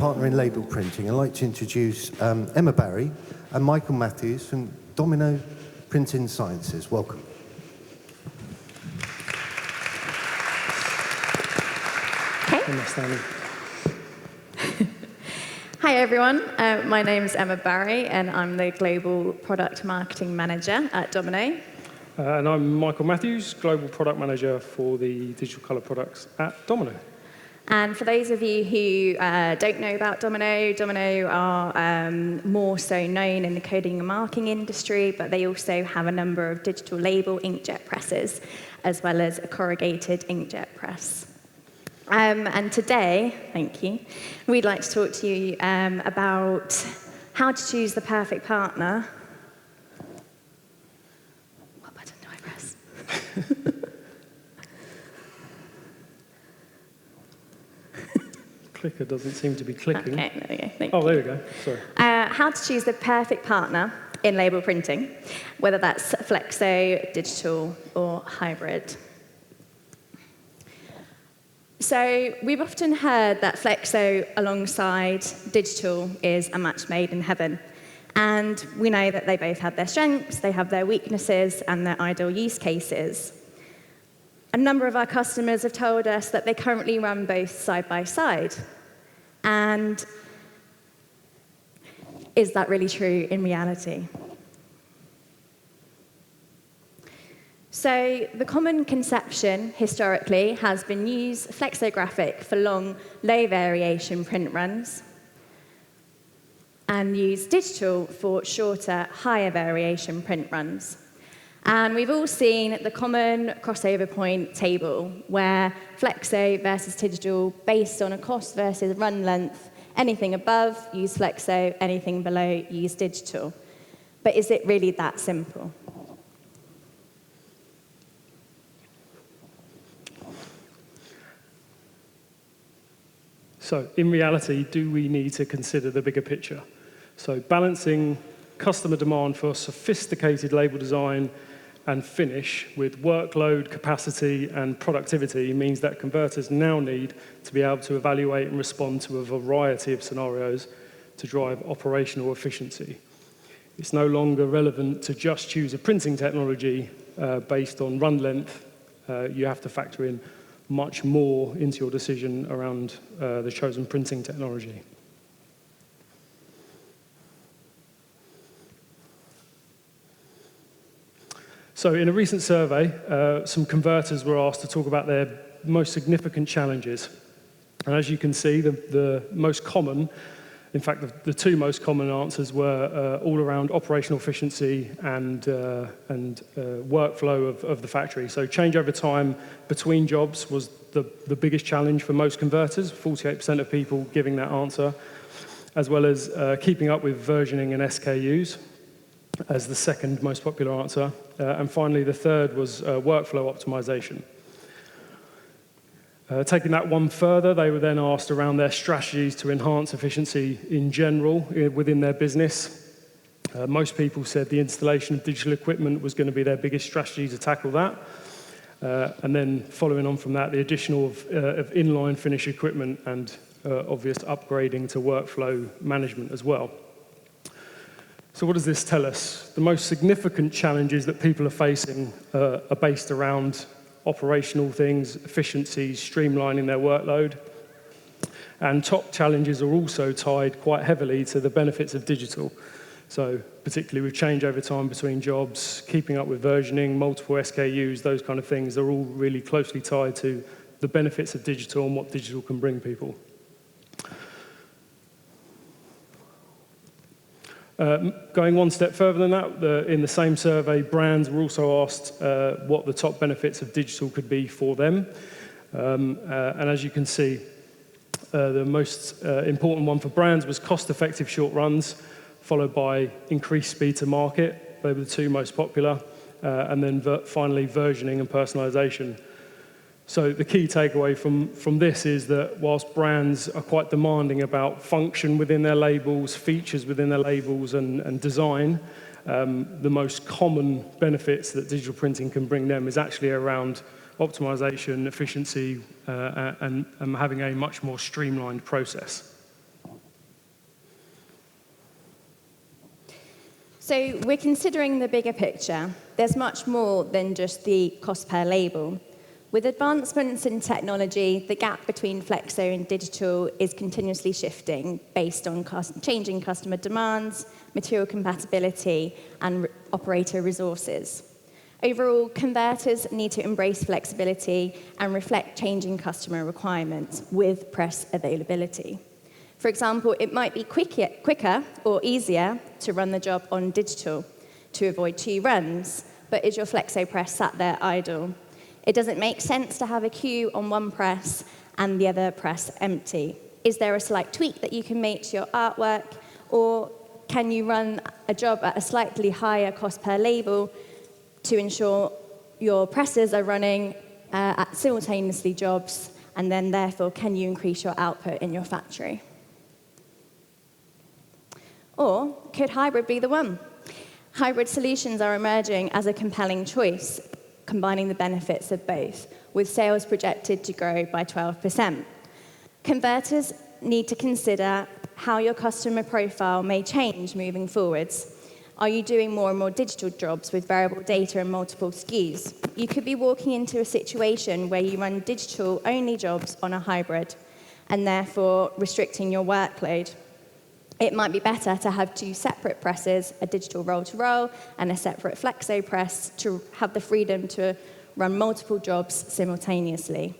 partner in label printing. I'd like to introduce Emma Barry and Michael Matthews from Domino Printing Sciences. Welcome. Okay. Hi everyone, my name is Emma Barry and I'm the Global Product Marketing Manager at Domino. And I'm Michael Matthews, Global Product Manager for the digital colour products at Domino. And for those of you who don't know about Domino, Domino are more so known in the coding and marking industry, but they also have a number of digital label inkjet presses, as well as a corrugated inkjet press. And today, thank you, we'd like to talk to you about how to choose the perfect partner. What button do I press? Clicker doesn't seem to be clicking. Okay, there we go. Thank Oh, you. there we go. Sorry. How to choose the perfect partner in label printing, whether that's flexo, digital, or hybrid. So we've often heard that flexo alongside digital is a match made in heaven. And we know that they both have their strengths, they have their weaknesses, and their ideal use cases. A number of our customers have told us that they currently run both side by side. And is that really true in reality? So the common conception historically has been use flexographic for long, low variation print runs and use digital for shorter, higher variation print runs. And we've all seen the common crossover point table where flexo versus digital based on a cost versus run length. Anything above, use flexo. Anything below, use digital. But is it really that simple? So in reality, do we need to consider the bigger picture? So balancing customer demand for sophisticated label design and finish with workload, capacity, and productivity means that converters now need to be able to evaluate and respond to a variety of scenarios to drive operational efficiency. It's no longer relevant to just choose a printing technology based on run length. You have to factor in much more into your decision around the chosen printing technology. So in a recent survey, some converters were asked to talk about their most significant challenges. And as you can see, the most common, in fact, the two most common answers were all around operational efficiency and workflow of the factory. So changeover time between jobs was the biggest challenge for most converters, 48% of people giving that answer, as well as keeping up with versioning and SKUs as the second most popular answer. And finally, the third was workflow optimization. Taking that one further, they were then asked around their strategies to enhance efficiency in general within their business. Most people said the installation of digital equipment was going to be their biggest strategy to tackle that. And then following on from that, the addition of inline finish equipment and obvious upgrading to workflow management as well. So what does this tell us? The most significant challenges that people are facing are based around operational things, efficiencies, streamlining their workload. And top challenges are also tied quite heavily to the benefits of digital. So particularly with changeover time between jobs, keeping up with versioning, multiple SKUs, those kind of things are all really closely tied to the benefits of digital and what digital can bring people. Going one step further than that, in the same survey, brands were also asked what the top benefits of digital could be for them. And as you can see, the most important one for brands was cost-effective short runs, followed by increased speed to market. They were the two most popular. And then finally, versioning and personalization. So the key takeaway from this is that whilst brands are quite demanding about function within their labels, features within their labels, and design, the most common benefits that digital printing can bring them is actually around optimization, efficiency, and having a much more streamlined process. So we're considering the bigger picture. There's much more than just the cost per label. With advancements in technology, the gap between flexo and digital is continuously shifting based on changing customer demands, material compatibility, and operator resources. Overall, converters need to embrace flexibility and reflect changing customer requirements with press availability. For example, it might be quicker or easier to run the job on digital to avoid 2 runs, but is your flexo press sat there idle? It doesn't make sense to have a queue on one press and the other press empty. Is there a slight tweak that you can make to your artwork, or can you run a job at a slightly higher cost per label to ensure your presses are running at simultaneously jobs, and then therefore can you increase your output in your factory? Or could hybrid be the one? Hybrid solutions are emerging as a compelling choice, combining the benefits of both, with sales projected to grow by 12%. Converters need to consider how your customer profile may change moving forwards. Are you doing more and more digital jobs with variable data and multiple SKUs? You could be walking into a situation where you run digital-only jobs on a hybrid, and therefore restricting your workload. It might be better to have 2 separate presses, a digital roll-to-roll and a separate flexo press, to have the freedom to run multiple jobs simultaneously.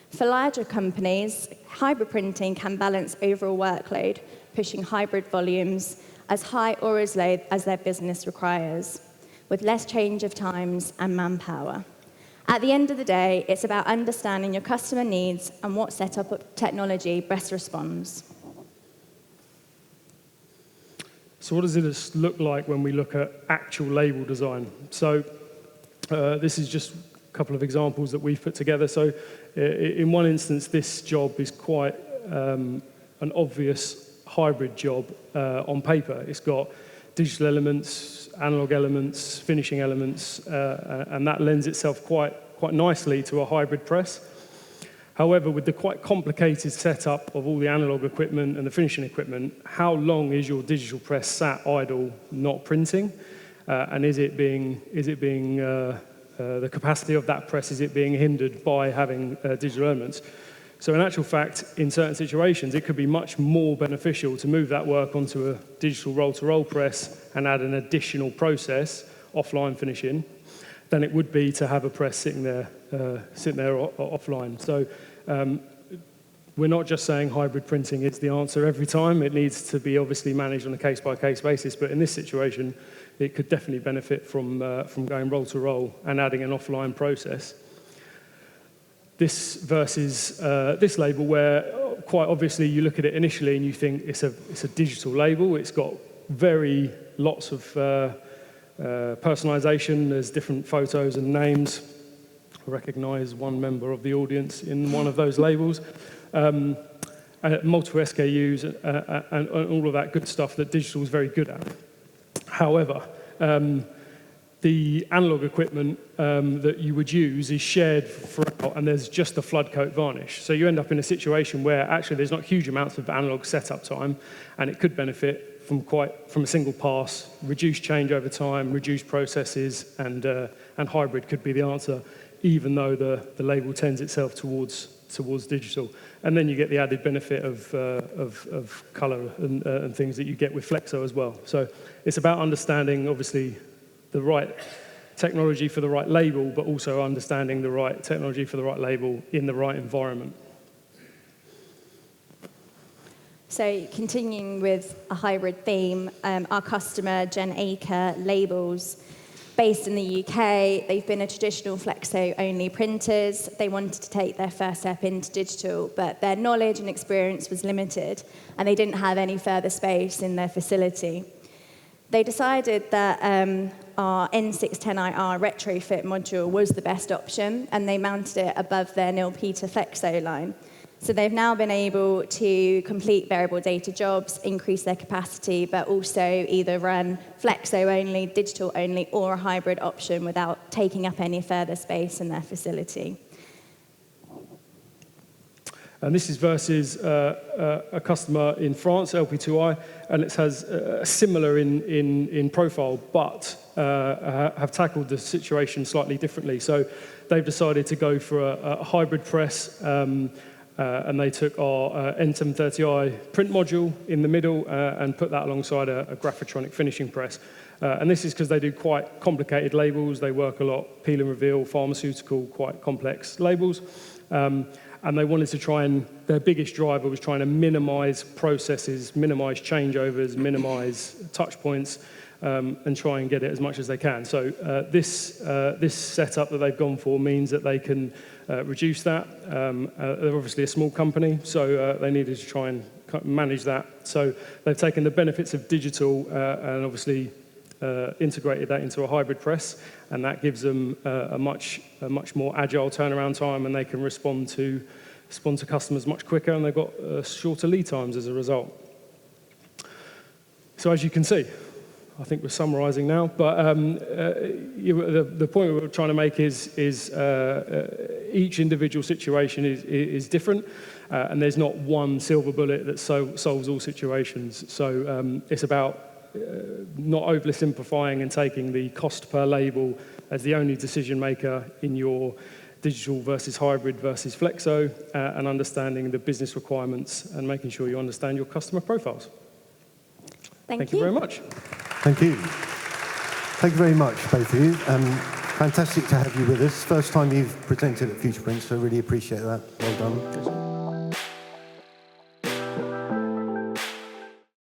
For larger companies, hybrid printing can balance overall workload, pushing hybrid volumes as high or as low as their business requires, with less change of times and manpower. At the end of the day, it's about understanding your customer needs and what setup of technology best responds. So what does it look like when we look at actual label design? So this is just a couple of examples that we've put together. So in one instance, this job is quite an obvious hybrid job on paper. It's got digital elements, analog elements, finishing elements, and that lends itself quite nicely to a hybrid press. However, with the quite complicated setup of all the analog equipment and the finishing equipment, how long is your digital press sat idle, not printing? And is it being the capacity of that press, is it being hindered by having digital elements? So in actual fact, in certain situations, it could be much more beneficial to move that work onto a digital roll-to-roll press and add an additional process, offline finishing, than it would be to have a press sitting there offline. So we're not just saying hybrid printing is the answer every time. It needs to be obviously managed on a case-by-case basis, but in this situation, it could definitely benefit from going roll-to-roll and adding an offline process. This versus this label, where quite obviously you look at it initially and you think it's a digital label. It's got lots of personalization. There's different photos and names. I recognize one member of the audience in one of those labels. Multiple SKUs and all of that good stuff that digital is very good at. However, the analog equipment that you would use is shared throughout, and there's just a flood coat varnish. So you end up in a situation where actually there's not huge amounts of analog setup time, and it could benefit from a single pass, reduced change over time, reduced processes, and hybrid could be the answer, even though the label tends itself towards digital. And then you get the added benefit of color and things that you get with Flexo as well. So it's about understanding, obviously, the right technology for the right label, but also understanding the right technology for the right label in the right environment. So continuing with a hybrid theme, our customer, Jen Aker Labels, based in the UK, they've been a traditional Flexo-only printers. They wanted to take their first step into digital, but their knowledge and experience was limited, and they didn't have any further space in their facility. They decided that our N610IR retrofit module was the best option, and they mounted it above their Neil Peter Flexo line. So they've now been able to complete variable data jobs, increase their capacity, but also either run Flexo only, digital only, or a hybrid option without taking up any further space in their facility. And this is versus a customer in France, LP2I, and it has similar in profile, but have tackled the situation slightly differently. So they've decided to go for a hybrid press, and they took our N730i print module in the middle and put that alongside a graphotronic finishing press. And this is because they do quite complicated labels. They work a lot, peel and reveal, pharmaceutical, quite complex labels. And they wanted to try and, their biggest driver was trying to minimize processes, minimize changeovers, minimize touch points, and try and get it as much as they can. So this setup that they've gone for means that they can reduce that. They're obviously a small company, so they needed to try and manage that. So they've taken the benefits of digital and obviously integrated that into a hybrid press, and that gives them a much more agile turnaround time, and they can respond to customers much quicker, and they've got shorter lead times as a result. So as you can see, I think we're summarising now, but the point we're trying to make is each individual situation is different, and there's not one silver bullet that solves all situations. So it's about not overly simplifying and taking the cost per label as the only decision maker in your digital versus hybrid versus flexo, and understanding the business requirements and making sure you understand your customer profiles. Thank you very much. Thank you. Thank you very much, both of you. Fantastic to have you with us. First time you've presented at FuturePrint, so really appreciate that. Well done.